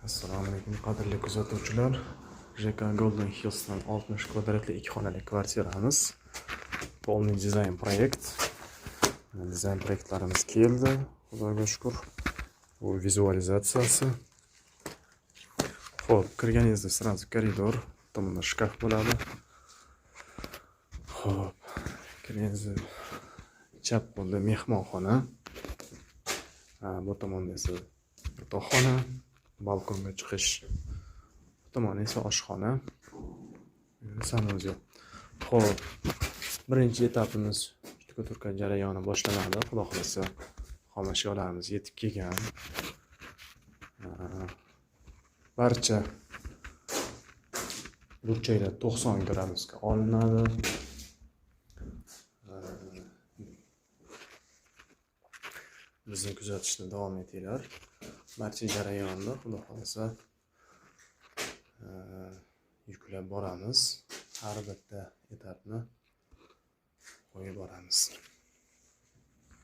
Assalomu alaykum qadrli kuzatuvchilar. JK Golden Hills'dan 60 kvadratli 2 xonali kvartiramiz. Полный dizayn proyekt. Dizayn proyektlarimiz keldi. Xudoga shukr. Bu vizualizatsiyasi. Xo'p, kirganingizda sразу koridor, tomonda shkaf bo'ladi. Xo'p, kirganingizda chap bo'ldi mehmonxona. Bu tomonda esa yotoqxona, balkonga chiqish. Bu tomon esa oshxona. Samozyot. Xo'p, birinchi etapimiz shtukaturka jarayoni boshlanadi. Xudo xolasa, xomashyolarimiz yetib kelgan. Barcha burchaklar 90 gradusga olinadi. Bizni kuzatishni davom etinglar. Barcha jarayonni xudo xolasa yuklab boramiz. Har bitta etapni qo'yib boramiz.